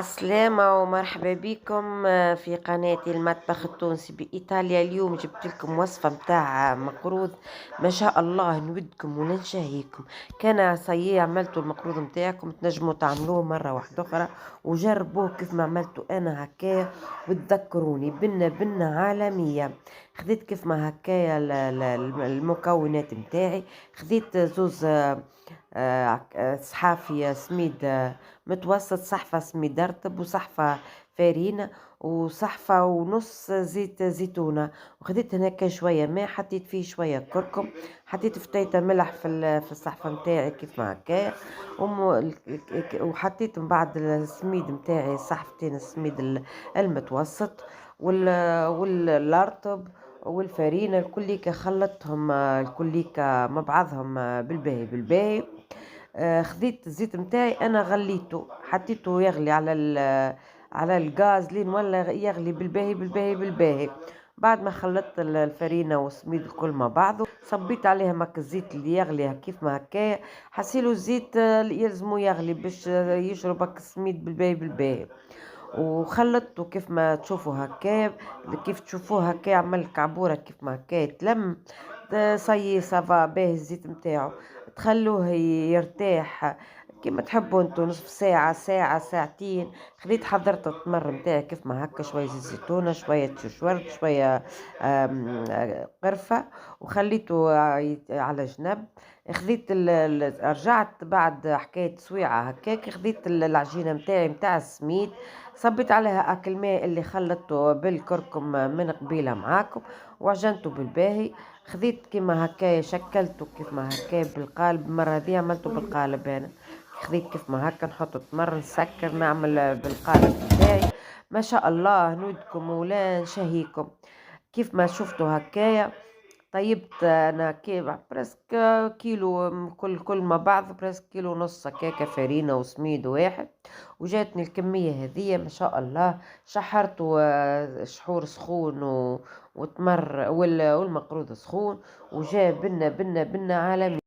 عالسلامة ومرحبا بكم في قناتي المطبخ التونسي بإيطاليا. اليوم جبت لكم وصفة متاع مقروض ما شاء الله نودكم وننشهيكم. كان صيي عملتوا المقروض متاعكم تنجموا تعملوه مرة واحدة أخرى وجربوه كيف ما عملتوا أنا هكايا وتذكروني بنة عالمية. خذيت كيف ما هكايا المكونات متاعي. خذيت زوز صحافي سميد متوسط، صحفة سميد رطب وصحفة فارينة وصحفة ونص زيت زيتونة. وخديت هناك شوية ماء، حطيت فيه شوية كركم، حطيت فتيتة ملح في الصحفة متاعي كيف ما هكايا. وحطيت من بعد السميد متاعي صحفتين السميد المتوسط والرطب والفارينة الكليكا، خلطتهم الكليكا مع بعضهم بالباهي. خذيت الزيت متاعي انا غليته، حطيته يغلي على الغاز لين ولا يغلي بالباهي. بعد ما خلطت الفرينه والسميد الكل مع بعضه، صبيت عليها ماك الزيت اللي يغلي كيف ما هكايا. حسيلو الزيت يلزمو يغلي باش يشرب السميد بالباهي. وخلطته كيف ما تشوفوا هكا، كيف تشوفوه هكا عمل كعبورة كيف ما هكا تلم. صي صافا باهي الزيت متاعو، تخلوه يرتاح كيما تحبوا انتو، نصف ساعة ساعتين. خليت حضرت التمر متاعي كيف ما هكا، شوية زيت زيتونة، شوية شورت، شوية قرفة، وخليته على جنب. خذيت رجعت بعد حكاية سويعة هكاك، خذيت العجينة متاعي متاع السميد، صبيت عليها أكل ماء اللي خلطته بالكركم من قبيلة معاكم، وعجنته بالباهي. خذيت كيما هكايا شكلته كيف ما هكايا بالقالب. المرة هذه عملته بالقالب أنا. خذيت كيف ما هكا نحط تمر نسكر نعمل بالقالب بتاعي. ما شاء الله نودكم ولا نشهيكم كيف ما شفتوا هكايا. طيبت انا برسك كيلو، كل ما بعض برسك كيلو ونص هكاكا فرينة وسميد واحد، وجاتني الكمية هذية ما شاء الله. شحرت شحور سخون وتمر والمقروض سخون، وجا بنا عالمي.